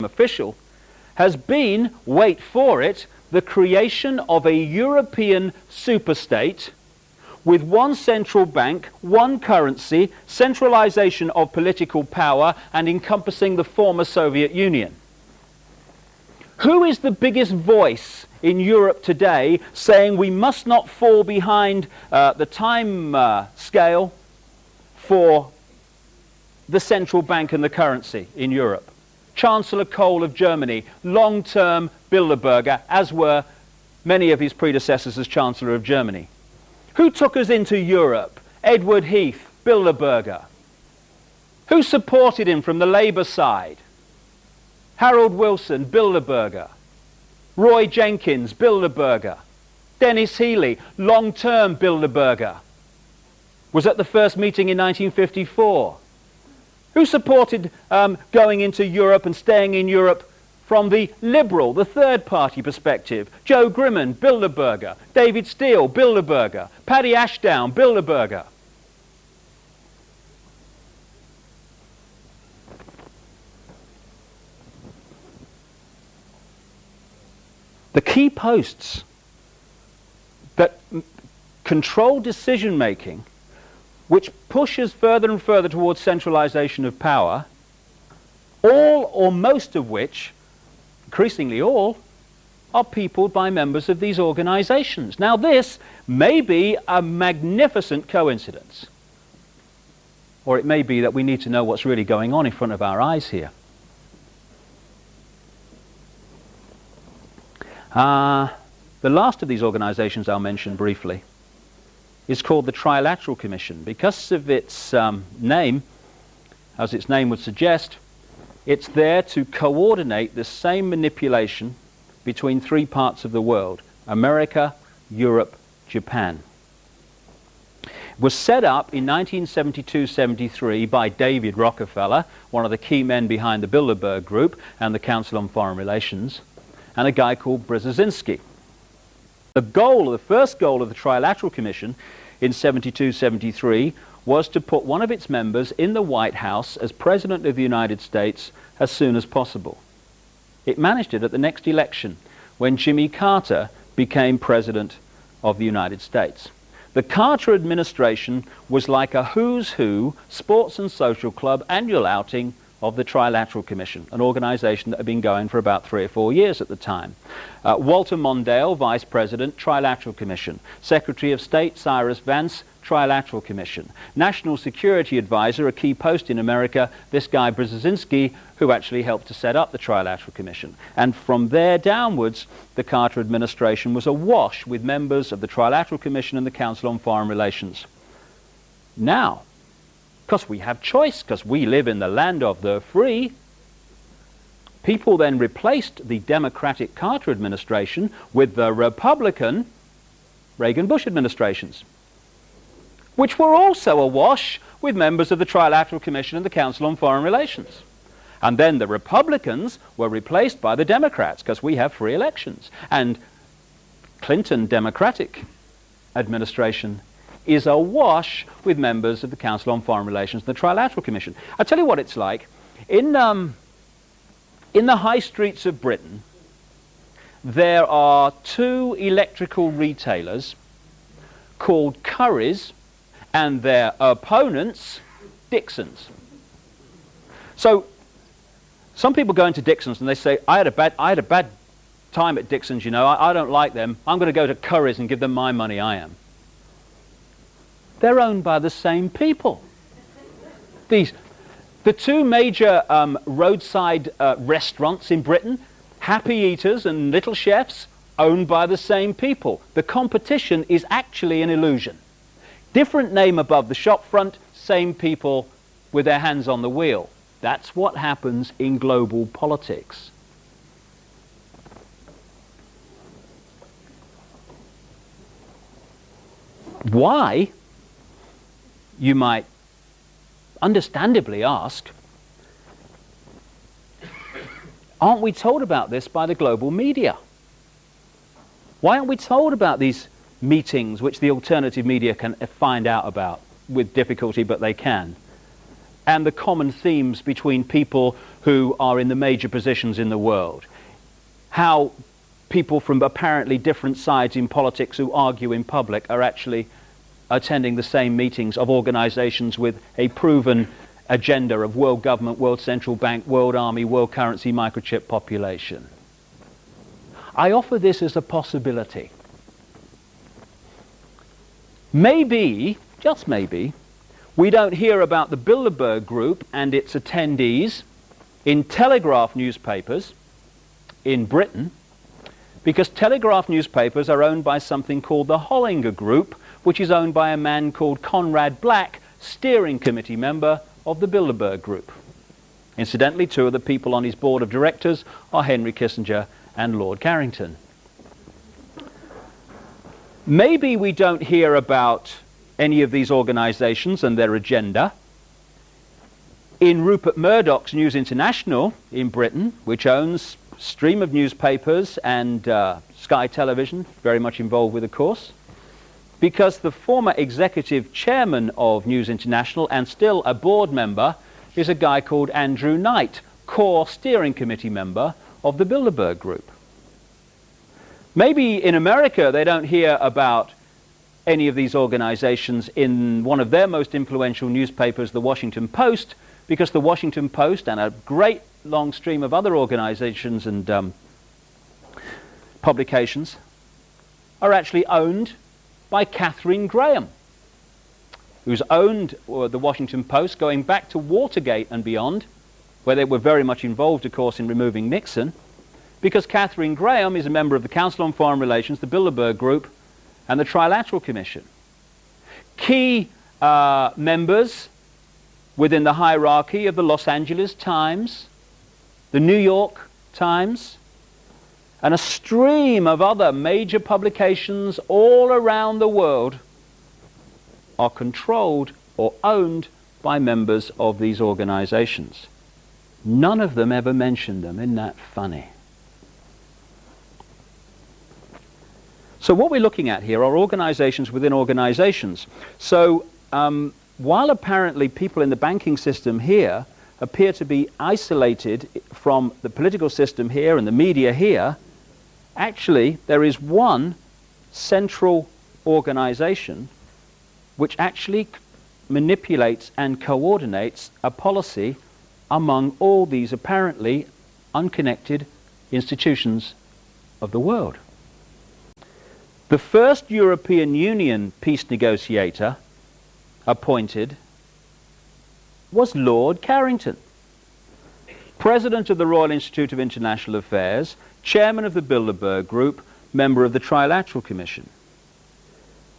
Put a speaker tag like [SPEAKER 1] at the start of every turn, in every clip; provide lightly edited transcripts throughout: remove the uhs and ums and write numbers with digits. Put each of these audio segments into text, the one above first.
[SPEAKER 1] official, has been, wait for it, the creation of a European superstate with one central bank, one currency, centralization of political power, and encompassing the former Soviet Union. Who is the biggest voice in Europe today saying we must not fall behind the time scale for the central bank and the currency in Europe? Chancellor Kohl of Germany, long-term Bilderberger, as were many of his predecessors as Chancellor of Germany. Who took us into Europe? Edward Heath, Bilderberger. Who supported him from the Labour side? Harold Wilson, Bilderberger. Roy Jenkins, Bilderberger. Dennis Healey, long-term Bilderberger. Was at the first meeting in 1954. Who supported going into Europe and staying in Europe from the liberal, the third party perspective? Joe Grimman, Bilderberger. David Steele, Bilderberger. Paddy Ashdown, Bilderberger. The key posts that control decision making, which pushes further and further towards centralization of power, all or most of which, increasingly all, are peopled by members of these organizations. Now this may be a magnificent coincidence, or it may be that we need to know what's really going on in front of our eyes here. The last of these organizations I'll mention briefly is called the Trilateral Commission. Because of its name, as its name would suggest, it's there to coordinate the same manipulation between three parts of the world: America, Europe, Japan. It was set up in 1972-73 by David Rockefeller, one of the key men behind the Bilderberg Group and the Council on Foreign Relations, and a guy called Brzezinski. The first goal of the Trilateral Commission in 72-73 was to put one of its members in the White House as President of the United States as soon as possible. It managed it at the next election when Jimmy Carter became President of the United States. The Carter administration was like a who's who sports and social club annual outing of the Trilateral Commission, an organization that had been going for about 3 or 4 years at the time. Walter Mondale, Vice President, Trilateral Commission. Secretary of State Cyrus Vance, Trilateral Commission. National Security Advisor, a key post in America, this guy Brzezinski, who actually helped to set up the Trilateral Commission. And from there downwards, the Carter administration was awash with members of the Trilateral Commission and the Council on Foreign Relations. Now, because we have choice, because we live in the land of the free, people then replaced the Democratic Carter administration with the Republican Reagan-Bush administrations, which were also awash with members of the Trilateral Commission and the Council on Foreign Relations. And then the Republicans were replaced by the Democrats, because we have free elections. And Clinton Democratic administration is awash with members of the Council on Foreign Relations and the Trilateral Commission. I'll tell you what it's like. In the high streets of Britain, there are 2 electrical retailers called Currys and their opponents, Dixons. So some people go into Dixons and they say, I had a bad time at Dixons, you know, I don't like them. I'm going to go to Currys and give them my money, I am. They're owned by the same people. The 2 major roadside restaurants in Britain, Happy Eaters and Little Chefs, owned by the same people. The competition is actually an illusion. Different name above the shop front, same people with their hands on the wheel. That's what happens in global politics. Why, you might understandably ask, aren't we told about this by the global media? Why aren't we told about these meetings which the alternative media can find out about with difficulty, but they can? and the common themes between people who are in the major positions in the world. How people from apparently different sides in politics who argue in public are actually attending the same meetings of organizations with a proven agenda of world government, world central bank, world army, world currency, microchip population. I offer this as a possibility. Maybe, just maybe, we don't hear about the Bilderberg Group and its attendees in Telegraph newspapers in Britain, because Telegraph newspapers are owned by something called the Hollinger Group, which is owned by a man called Conrad Black, steering committee member of the Bilderberg Group. Incidentally, two of the people on his board of directors are Henry Kissinger and Lord Carrington. Maybe we don't hear about any of these organizations and their agenda in Rupert Murdoch's News International in Britain, which owns a stream of newspapers and Sky Television, very much involved with, of course, because the former executive chairman of News International and still a board member is a guy called Andrew Knight, core steering committee member of the Bilderberg Group. Maybe in America they don't hear about any of these organizations in one of their most influential newspapers, the Washington Post, because the Washington Post and a great long stream of other organizations and publications are actually owned by Katharine Graham, who's owned the Washington Post going back to Watergate and beyond, where they were very much involved, of course, in removing Nixon, because Katharine Graham is a member of the Council on Foreign Relations, the Bilderberg Group, and the Trilateral Commission. Key members within the hierarchy of the Los Angeles Times, the New York Times, and a stream of other major publications all around the world are controlled or owned by members of these organizations. None of them ever mentioned them. Isn't that funny? So what we're looking at here are organizations within organizations. So while apparently people in the banking system here appear to be isolated from the political system here and the media here, actually there is one central organization which actually manipulates and coordinates a policy among all these apparently unconnected institutions of the world. The first European Union peace negotiator appointed was Lord Carrington, President of the Royal Institute of International Affairs, Chairman of the Bilderberg Group, member of the Trilateral Commission.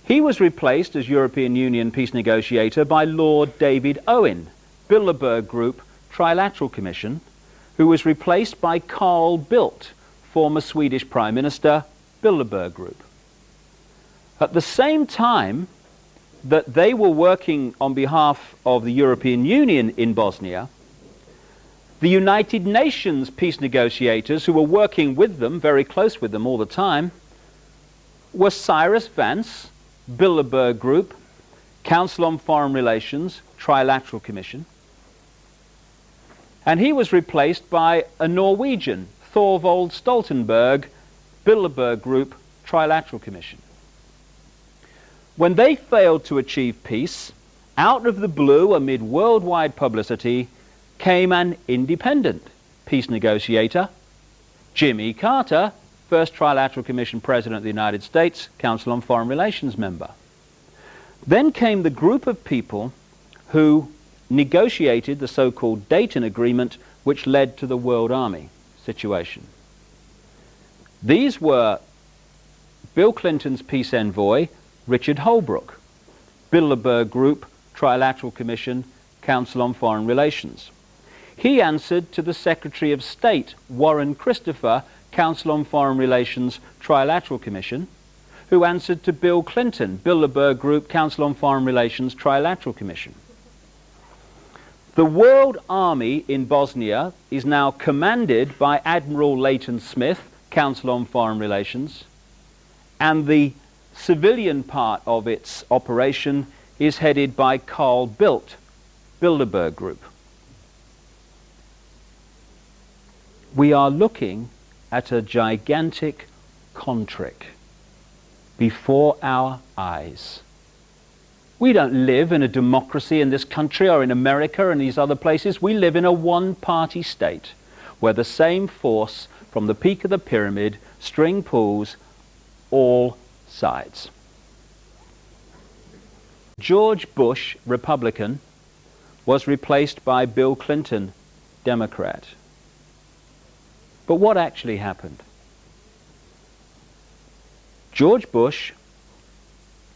[SPEAKER 1] He was replaced as European Union peace negotiator by Lord David Owen, Bilderberg Group, Trilateral Commission, who was replaced by Carl Bildt, former Swedish Prime Minister, Bilderberg Group. At the same time that they were working on behalf of the European Union in Bosnia, the United Nations peace negotiators, who were working with them, very close with them all the time, were Cyrus Vance, Bilderberg Group, Council on Foreign Relations, Trilateral Commission, and he was replaced by a Norwegian, Thorvald Stoltenberg, Bilderberg Group, Trilateral Commission. When they failed to achieve peace, out of the blue, amid worldwide publicity, came an independent peace negotiator, Jimmy Carter, first Trilateral Commission President of the United States, Council on Foreign Relations member. Then came the group of people who negotiated the so-called Dayton Agreement, which led to the World Army situation. These were Bill Clinton's peace envoy, Richard Holbrooke, Bilderberg Group, Trilateral Commission, Council on Foreign Relations. He answered to the Secretary of State, Warren Christopher, Council on Foreign Relations, Trilateral Commission, who answered to Bill Clinton, Bilderberg Group, Council on Foreign Relations, Trilateral Commission. The World Army in Bosnia is now commanded by Admiral Leighton Smith, Council on Foreign Relations, and the civilian part of its operation is headed by Carl Bildt, Bilderberg Group. We are looking at a gigantic con trick before our eyes. We don't live in a democracy in this country or in America and these other places. We live in a one-party state where the same force from the peak of the pyramid string pulls all sides. George Bush, Republican, was replaced by Bill Clinton, Democrat. But what actually happened? George Bush,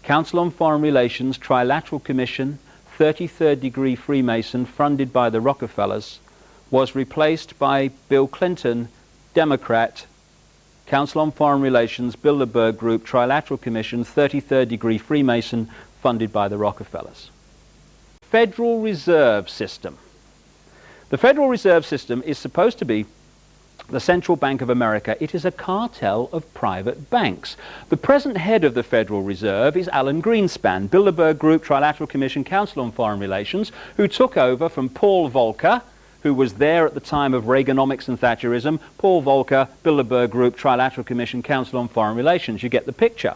[SPEAKER 1] Council on Foreign Relations, Trilateral Commission, 33rd degree Freemason, funded by the Rockefellers, was replaced by Bill Clinton, Democrat, Council on Foreign Relations, Bilderberg Group, Trilateral Commission, 33rd degree Freemason, funded by the Rockefellers. Federal Reserve System. The Federal Reserve System is supposed to be the Central Bank of America. It is a cartel of private banks. The present head of the Federal Reserve is Alan Greenspan, Bilderberg Group, Trilateral Commission, Council on Foreign Relations, who took over from Paul Volcker, who was there at the time of Reaganomics and Thatcherism. Paul Volcker, Bilderberg Group, Trilateral Commission, Council on Foreign Relations. You get the picture.